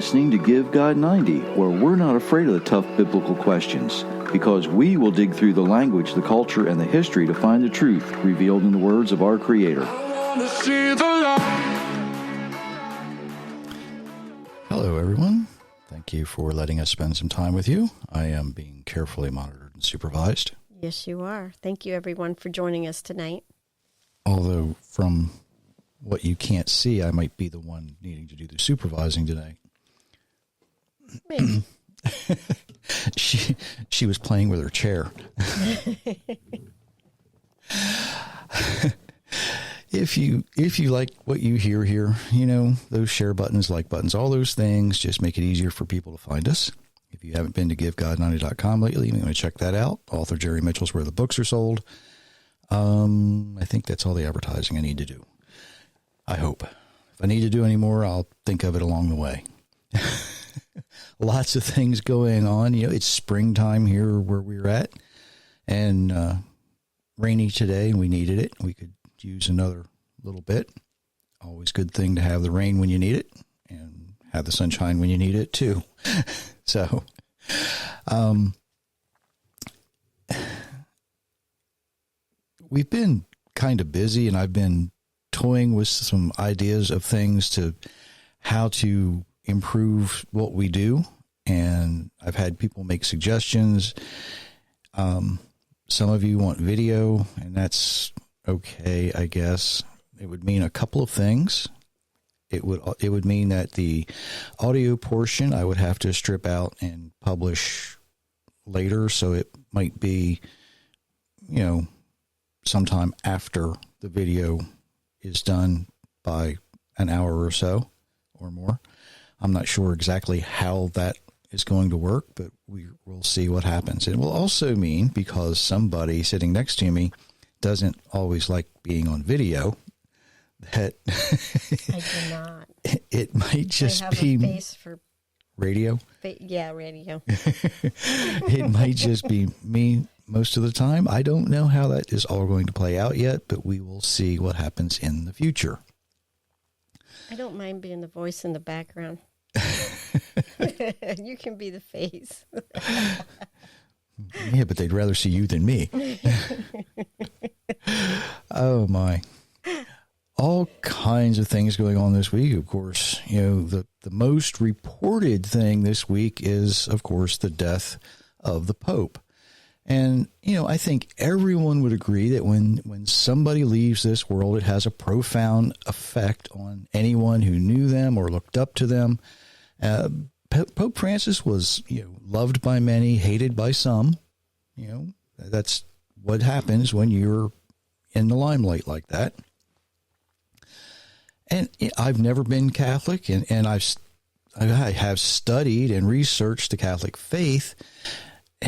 listening to Give God 90, where we're not afraid of the tough biblical questions, because we will dig through the language, the culture, and the history to find the truth revealed in the words of our Creator. Hello, everyone. Thank you for letting us spend some time with you. I am being carefully monitored and supervised. Yes, you are. Thank you, everyone, for joining us tonight. Although, from what you can't see, I might be the one needing to do the supervising today. Maybe. She was playing with her chair. If you like what you hear here, you know, those share buttons, like buttons, all those things just make it easier for people to find us. If you haven't been to givegod90.com lately, you're going to check that out. Author Jerry Mitchell's where the books are sold. I think that's all the advertising I need to do. I hope. If I need to do any more, I'll think of it along the way. Lots of things going on. You know, it's springtime here where we're at, and rainy today, and we needed it. We could use another little bit. Always good thing to have the rain when you need it, and have the sunshine when you need it too. So, we've been kind of busy, and I've been toying with some ideas of things to how to improve what we do. And I've had people make suggestions. Some of you want video, and that's okay, I guess. It would mean a couple of things. It would mean that the audio portion I would have to strip out and publish later. So it might be, you know, sometime after the video is done by an hour or so or more. I'm not sure exactly how that is going to work, but we'll see what happens. It will also mean, because somebody sitting next to me doesn't always like being on video, that I do not. It might just be a face for radio. Yeah, radio. It might just be me most of the time. I don't know how that is all going to play out yet, but we will see what happens in the future. I don't mind being the voice in the background. You can be the face. Yeah, but they'd rather see you than me. Oh, my. All kinds of things going on this week, of course. You know, the most reported thing this week is, of course, the death of the Pope. And, you know, I think everyone would agree that when somebody leaves this world, it has a profound effect on anyone who knew them or looked up to them. Pope Francis was, you know, loved by many, hated by some. You know, that's what happens when you're in the limelight like that. And I've never been Catholic, and I have studied and researched the Catholic faith.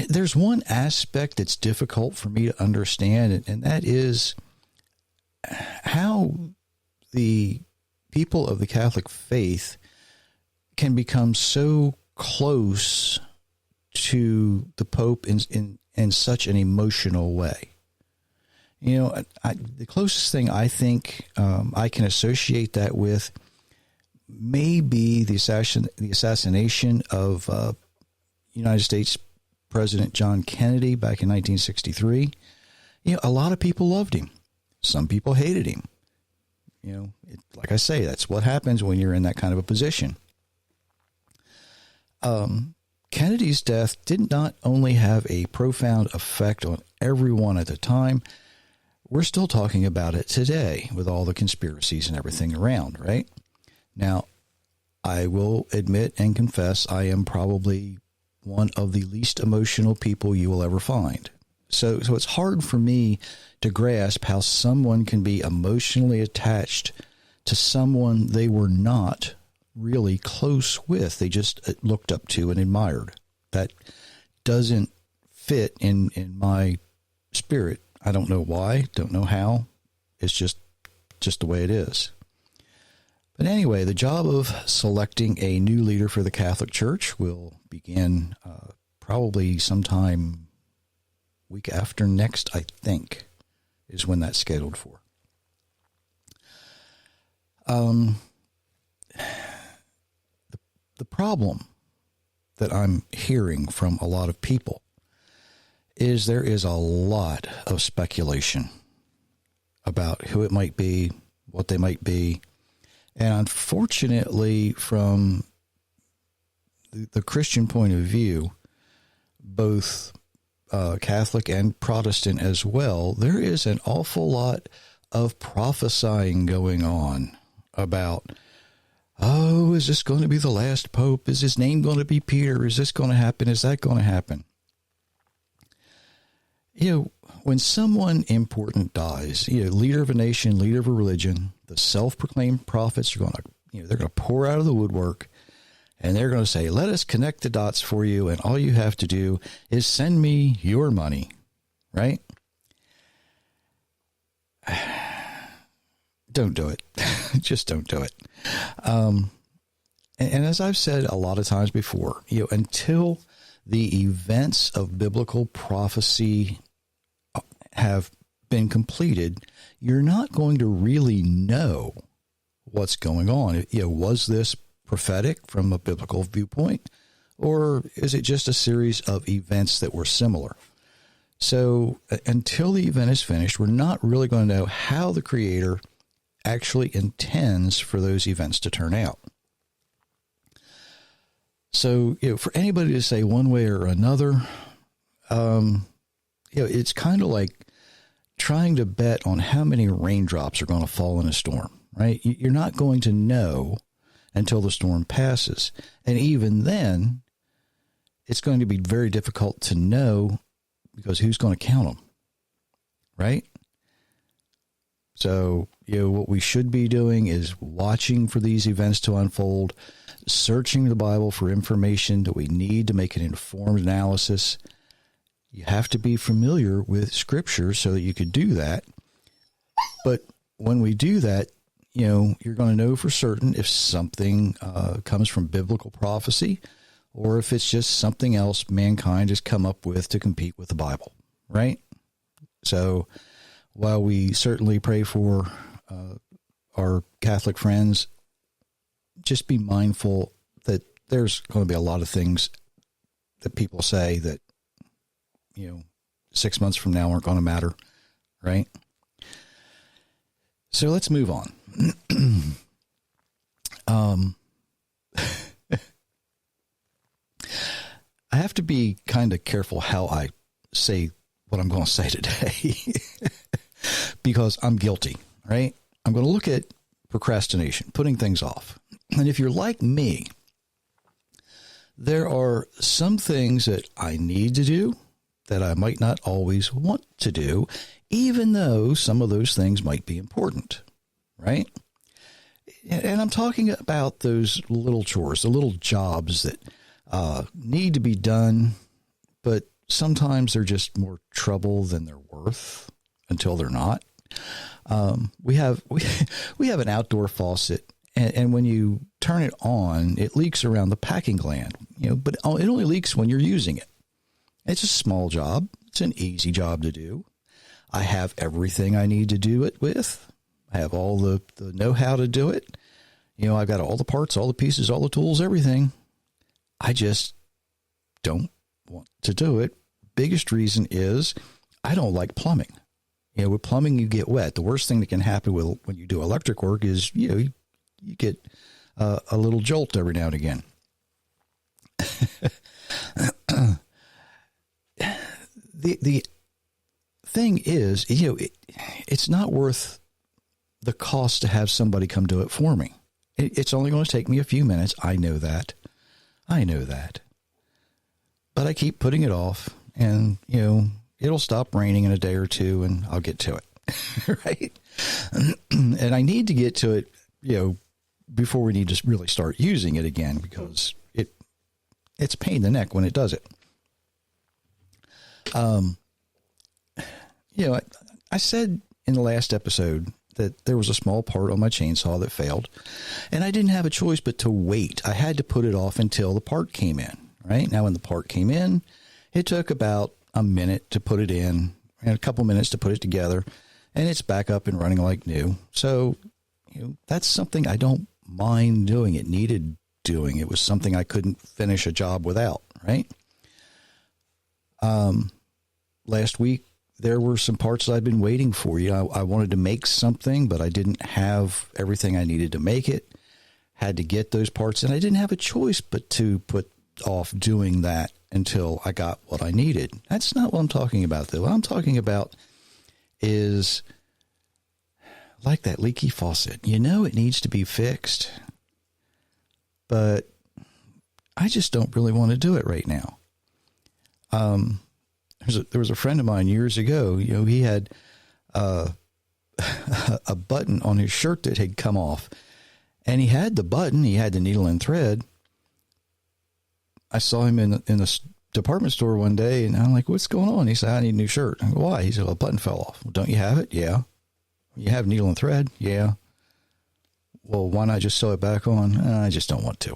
There's one aspect that's difficult for me to understand, and that is how the people of the Catholic faith can become so close to the Pope in such an emotional way. You know, the closest thing I think I can associate that with may be the assassination of United States President John Kennedy back in 1963. You know, a lot of people loved him. Some people hated him. You know, like I say, that's what happens when you're in that kind of a position. Kennedy's death did not only have a profound effect on everyone at the time, we're still talking about it today with all the conspiracies and everything around, right? Now, I will admit and confess I am probably one of the least emotional people you will ever find. So it's hard for me to grasp how someone can be emotionally attached to someone they were not really close with. They just looked up to and admired. That doesn't fit in my spirit. I don't know why, don't know how. It's just the way it is. But anyway, the job of selecting a new leader for the Catholic Church will begin probably sometime week after next, I think, is when that's scheduled for. the problem that I'm hearing from a lot of people is there is a lot of speculation about who it might be, what they might be. And unfortunately, from the Christian point of view, both Catholic and Protestant as well, there is an awful lot of prophesying going on about, oh, is this going to be the last pope? Is his name going to be Peter? Is this going to happen? Is that going to happen? You know, when someone important dies, leader of a nation, leader of a religion, the self-proclaimed prophets are going to, they're going to pour out of the woodwork, and they're going to say, let us connect the dots for you, and all you have to do is send me your money, right? Don't do it. Just don't do it. And as I've said a lot of times before, until the events of biblical prophecy have been completed, you're not going to really know what's going on. Was this prophetic from a biblical viewpoint, or is it just a series of events that were similar? So until the event is finished, we're not really going to know how the Creator actually intends for those events to turn out. So, for anybody to say one way or another, it's kind of like trying to bet on how many raindrops are going to fall in a storm, right? You're not going to know until the storm passes. And even then, it's going to be very difficult to know because who's going to count them, right? So, what we should be doing is watching for these events to unfold, searching the Bible for information that we need to make an informed analysis. You have to be familiar with Scripture so that you could do that. But when we do that, you're going to know for certain if something comes from biblical prophecy or if it's just something else mankind has come up with to compete with the Bible, right? So while we certainly pray for our Catholic friends, just be mindful that there's going to be a lot of things that people say that, 6 months from now aren't going to matter, right? So let's move on. I have to be kind of careful how I say what I'm going to say today because I'm guilty, right? I'm going to look at procrastination, putting things off. And if you're like me, there are some things that I need to do that I might not always want to do, even though some of those things might be important, right? And I'm talking about those little chores, the little jobs that need to be done, but sometimes they're just more trouble than they're worth until they're not. We have an outdoor faucet, and when you turn it on, it leaks around the packing gland, but it only leaks when you're using it. It's a small job. It's an easy job to do. I have everything I need to do it with. I have all the know-how to do it. I've got all the parts, all the pieces, all the tools, everything. I just don't want to do it. Biggest reason is I don't like plumbing. With plumbing, you get wet. The worst thing that can happen when you do electric work is, you get a little jolt every now and again. The thing is, it's not worth the cost to have somebody come do it for me. It's only going to take me a few minutes. I know that. But I keep putting it off, and, it'll stop raining in a day or two, and I'll get to it, right? And I need to get to it, before we need to really start using it again, because it's a pain in the neck when it does it. I said in the last episode that there was a small part on my chainsaw that failed, and I didn't have a choice but to wait. I had to put it off until the part came in, right? Now, when the part came in, it took about a minute to put it in and a couple minutes to put it together, and it's back up and running like new. So, that's something I don't mind doing. It needed doing. It was something I couldn't finish a job without, right? Last week, there were some parts that I'd been waiting for. I wanted to make something, but I didn't have everything I needed to make it. Had to get those parts, and I didn't have a choice but to put off doing that until I got what I needed. That's not what I'm talking about, though. What I'm talking about is like that leaky faucet. You know it needs to be fixed, but I just don't really want to do it right now. There was a friend of mine years ago. He had a button on his shirt that had come off, and he had the button. He had the needle and thread. I saw him in the department store one day, and I'm like, "What's going on?" He said, "I need a new shirt." I go, "Why?" He said, "Well, a button fell off." "Well, don't you have it?" "Yeah." "You have needle and thread?" "Yeah." "Well, why not just sew it back on?" "I just don't want to."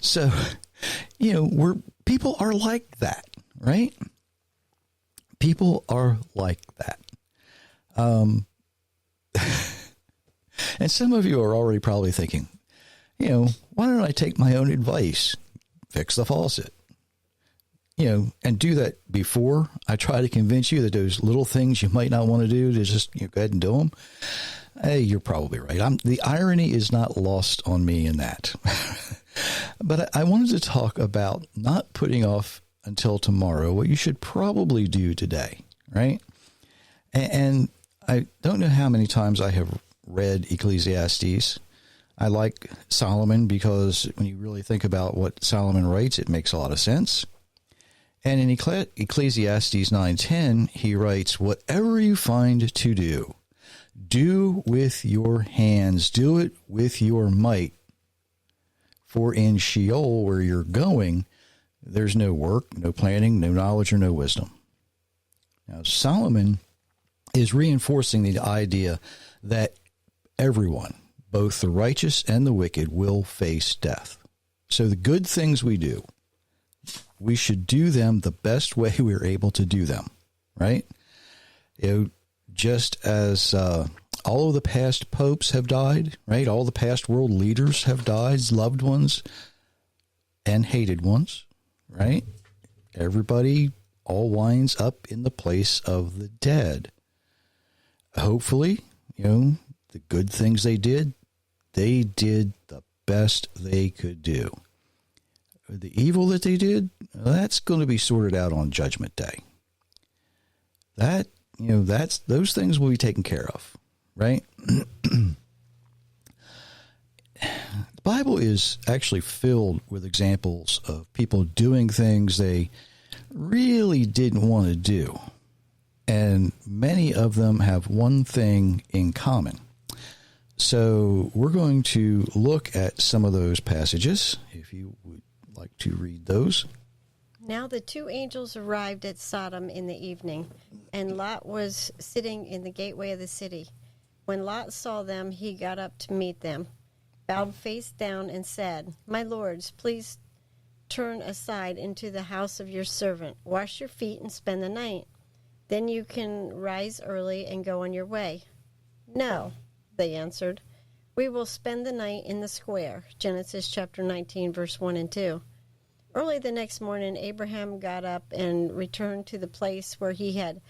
So, people are like that, right? People are like that. And some of you are already probably thinking, why don't I take my own advice? Fix the faucet. And do that before I try to convince you that those little things you might not want to do, to just go ahead and do them. Hey, you're probably right. The irony is not lost on me in that. But I wanted to talk about not putting off until tomorrow what you should probably do today, right? And I don't know how many times I have read Ecclesiastes. I like Solomon because when you really think about what Solomon writes, it makes a lot of sense. And in Ecclesiastes 9:10, he writes, "Whatever you find to do, do with your hands, do it with your might. For in Sheol, where you're going, there's no work, no planning, no knowledge, or no wisdom." Now, Solomon is reinforcing the idea that everyone, both the righteous and the wicked, will face death. So the good things we do, we should do them the best way we're able to do them, right? Just as all of the past popes have died, right? All the past world leaders have died, loved ones and hated ones, right? Everybody all winds up in the place of the dead. Hopefully, the good things they did the best they could do. The evil that they did, that's going to be sorted out on Judgment Day. Those things will be taken care of, right? The Bible is actually filled with examples of people doing things they really didn't want to do. And many of them have one thing in common. So we're going to look at some of those passages, if you would like to read those. Now the two angels arrived at Sodom in the evening, and Lot was sitting in the gateway of the city. When Lot saw them, he got up to meet them, bowed face down, and said, "My lords, please turn aside into the house of your servant. Wash your feet and spend the night. Then you can rise early and go on your way." "No," they answered. "We will spend the night in the square." Genesis chapter 19, verse 1 and 2. Early the next morning, Abraham got up and returned to the place where he had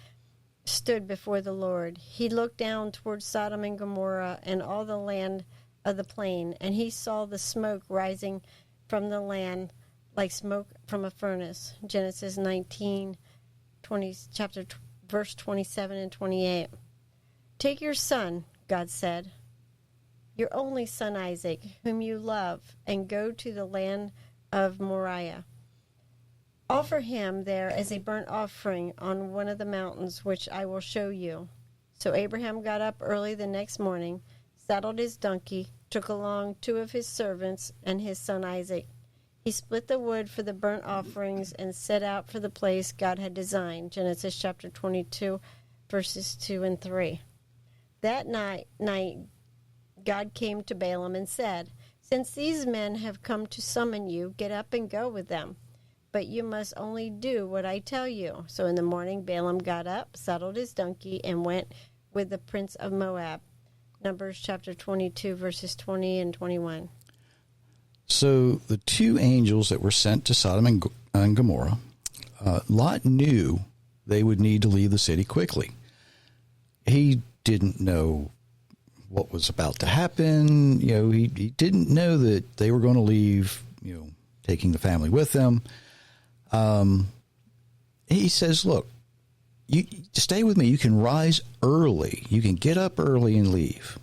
stood before the Lord. He looked down toward Sodom and Gomorrah and all the land of the plain, and he saw the smoke rising from the land like smoke from a furnace. Genesis 19, verse 27 and 28. "Take your son," God said, "your only son Isaac, whom you love, and go to the land of Moriah. Offer him there as a burnt offering on one of the mountains which I will show you." So Abraham got up early the next morning, saddled his donkey, took along two of his servants and his son Isaac. He split the wood for the burnt offerings and set out for the place God had designed. Genesis chapter 22, verses 2 and 3. That night God came to Balaam and said, "Since these men have come to summon you, get up and go with them. But you must only do what I tell you." So in the morning Balaam got up, saddled his donkey, and went with the prince of Moab. Numbers chapter 22, verses 20 and 21. So the two angels that were sent to Sodom and Gomorrah, Lot knew they would need to leave the city quickly. He didn't know what was about to happen. He didn't know that they were going to leave, taking the family with them. He says, look, you stay with me. You can rise early. You can get up early and leave.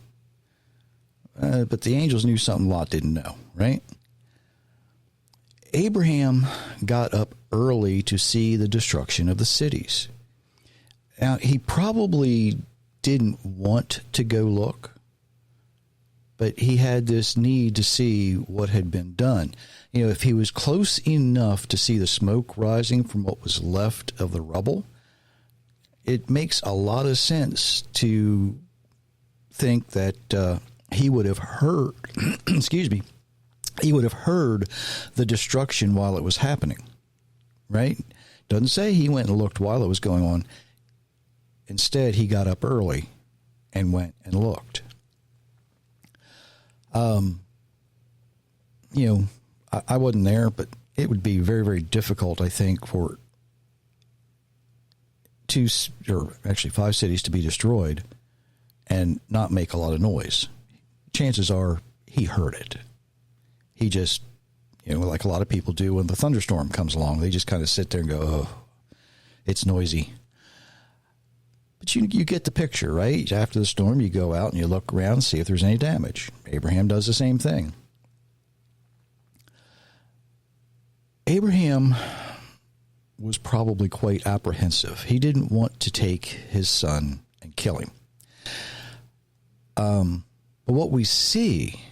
But the angels knew something Lot didn't know, right? Abraham got up early to see the destruction of the cities. Now, he probably didn't want to go look, but he had this need to see what had been done. If he was close enough to see the smoke rising from what was left of the rubble, it makes a lot of sense to think that he would have heard, he would have heard the destruction while it was happening, right? Doesn't say he went and looked while it was going on. Instead, he got up early and went and looked. I wasn't there, but it would be very, very difficult, I think, for 5 cities to be destroyed and not make a lot of noise. Chances are he heard it. He just, like a lot of people do when the thunderstorm comes along, they just kind of sit there and go, oh, it's noisy. But you get the picture, right? After the storm, you go out and you look around and see if there's any damage. Abraham does the same thing. Abraham was probably quite apprehensive. He didn't want to take his son and kill him. But what we see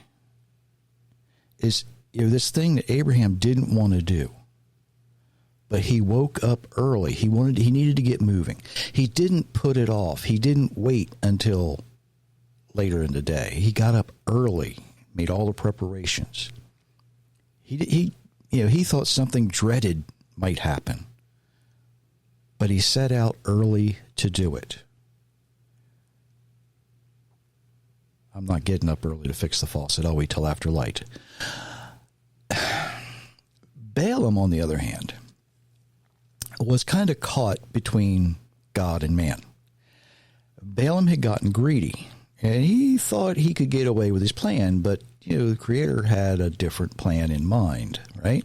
is this thing that Abraham didn't want to do. But he woke up early. He needed to get moving. He didn't put it off. He didn't wait until later in the day. He got up early, made all the preparations. He thought something dreaded might happen. But he set out early to do it. I'm not getting up early to fix the faucet. I'll wait till after light. Balaam, on the other hand, was kind of caught between God and man. Balaam had gotten greedy, and he thought he could get away with his plan, but, the Creator had a different plan in mind, right?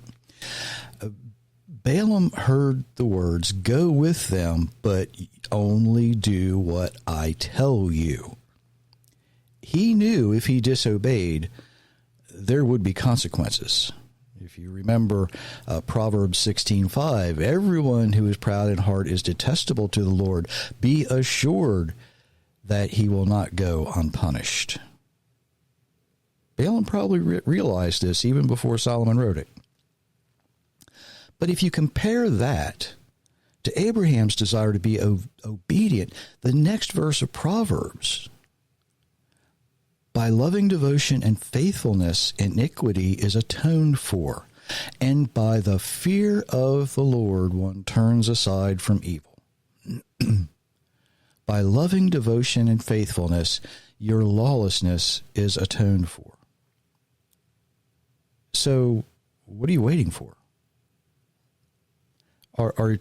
Balaam heard the words, "Go with them, but only do what I tell you." He knew if he disobeyed, there would be consequences. If you remember Proverbs 16:5, everyone who is proud in heart is detestable to the Lord. Be assured that he will not go unpunished. Balaam probably realized this even before Solomon wrote it. But if you compare that to Abraham's desire to be obedient, the next verse of Proverbs, by loving devotion and faithfulness, iniquity is atoned for, and by the fear of the Lord one turns aside from evil. By loving devotion and faithfulness, your lawlessness is atoned for. So, what are you waiting for? Are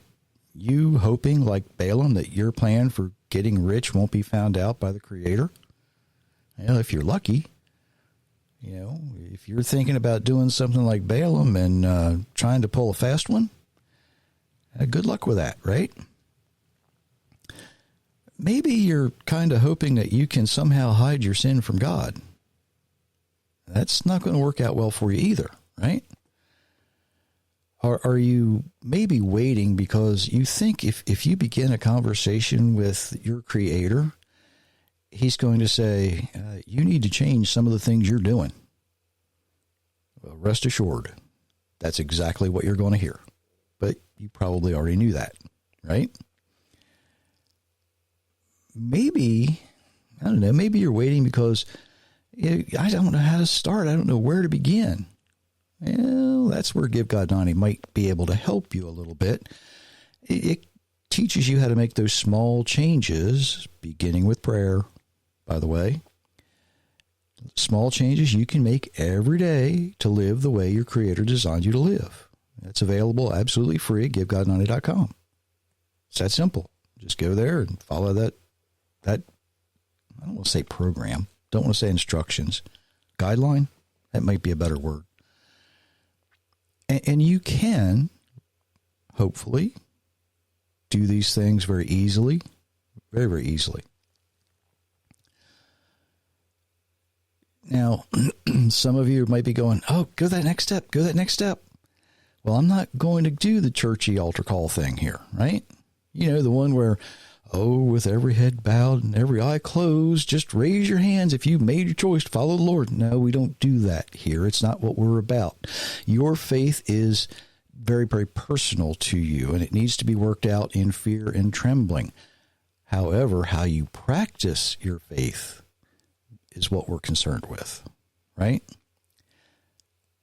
you hoping, like Balaam, that your plan for getting rich won't be found out by the Creator? If you're lucky, if you're thinking about doing something like Balaam and trying to pull a fast one, good luck with that, right? Maybe you're kind of hoping that you can somehow hide your sin from God. That's not going to work out well for you either, right? Are you maybe waiting because you think if you begin a conversation with your Creator, He's going to say, you need to change some of the things you're doing? Well, rest assured, that's exactly what you're going to hear. But you probably already knew that, right? Maybe, I don't know, maybe you're waiting because I don't know how to start. I don't know where to begin. Well, that's where Give God 90 might be able to help you a little bit. It teaches you how to make those small changes, beginning with prayer, by the way. small changes you can make every day to live the way your Creator designed you to live. That's available absolutely free at GiveGod90.com. It's that simple. Just go there and follow that, I don't want to say program, don't want to say instructions, guideline, that might be a better word. And you can, hopefully, do these things very easily, very, very easily. Now, some of you might be going, oh, go that next step, go that next step. Well, I'm not going to do the churchy altar call thing here, right? You know, the one where, oh, with every head bowed and every eye closed, just raise your hands if you made your choice to follow the Lord. No, we don't do that here. It's not what we're about. Your faith is very, very personal to you, and it needs to be worked out in fear and trembling. However, how you practice your faith is what we're concerned with, right?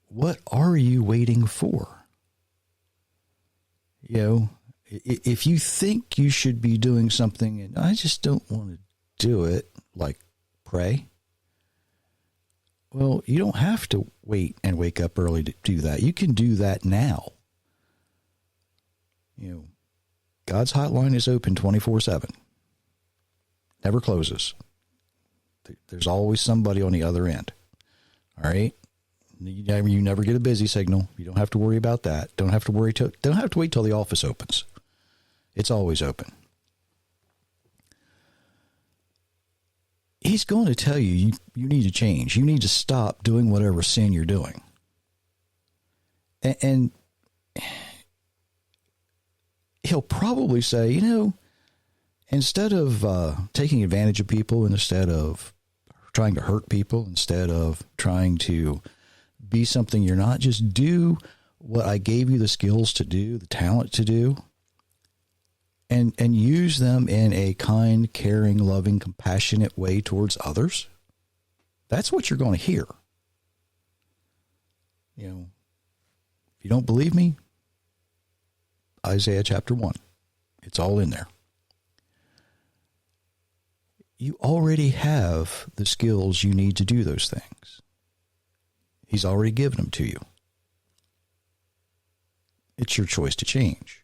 What are you waiting for? You know, if you think you should be doing something and I just don't want to do it, like pray, well, you don't have to wait and wake up early to do that. You can do that now. You know, God's hotline is open 24/7. Never closes. There's always somebody on the other end. All right? You never get a busy signal. You don't have to worry about that. Don't have to wait till the office opens. It's always open. He's going to tell you need to change. You need to stop doing whatever sin you're doing. And he'll probably say, you know, instead of taking advantage of people, and instead of trying to hurt people, instead of trying to be something you're not, just do what I gave you the skills to do, the talent to do, and use them in a kind, caring, loving, compassionate way towards others. That's what you're going to hear. You know, if you don't believe me, Isaiah chapter 1. It's all in there. You already have the skills you need to do those things. He's already given them to you. It's your choice to change.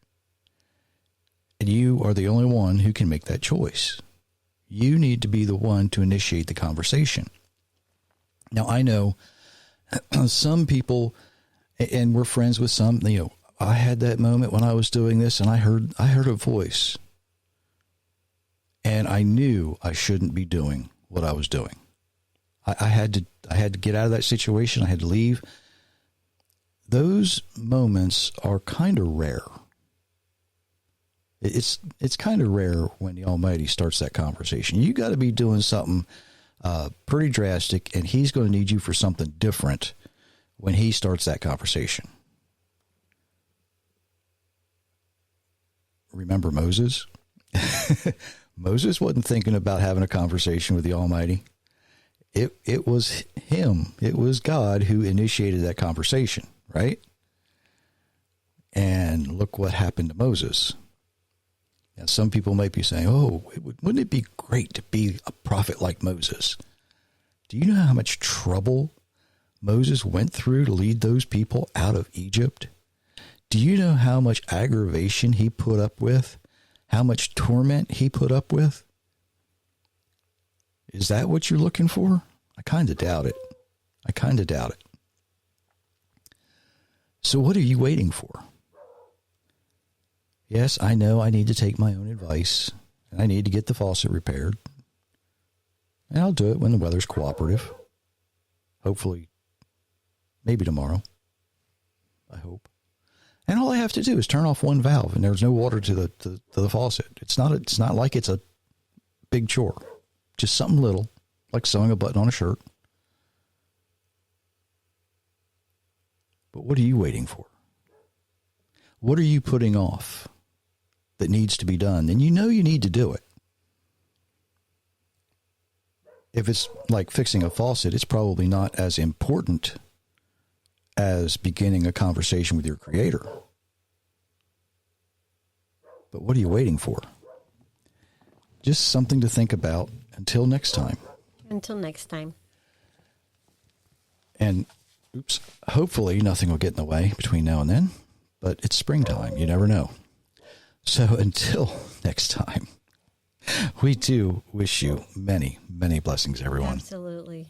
And you are the only one who can make that choice. You need to be the one to initiate the conversation. Now, I know some people, and we're friends with some, you know, I had that moment when I was doing this and I heard a voice. And I knew I shouldn't be doing what I was doing. I had to get out of that situation. I had to leave. Those moments are kind of rare. It's kind of rare when the Almighty starts that conversation. You got to be doing something pretty drastic, and He's going to need you for something different when He starts that conversation. Remember Moses? Moses wasn't thinking about having a conversation with the Almighty. It was him. It was God who initiated that conversation, right? And look what happened to Moses. Now, some people might be saying, oh, wouldn't it be great to be a prophet like Moses? Do you know how much trouble Moses went through to lead those people out of Egypt? Do you know how much aggravation he put up with? How much torment he put up with? Is that what you're looking for? I kind of doubt it. So what are you waiting for? Yes, I know I need to take my own advice, and I need to get the faucet repaired. And I'll do it when the weather's cooperative. Hopefully, maybe tomorrow. I hope. And all I have to do is turn off one valve, and there's no water to the faucet. It's not like it's a big chore. Just something little, like sewing a button on a shirt. But what are you waiting for? What are you putting off that needs to be done? And you know you need to do it. If it's like fixing a faucet, it's probably not as important as beginning a conversation with your Creator. But what are you waiting for? Just something to think about until next time. Until next time. And hopefully nothing will get in the way between now and then, but it's springtime. You never know. So until next time, we do wish you many, many blessings, everyone. Absolutely.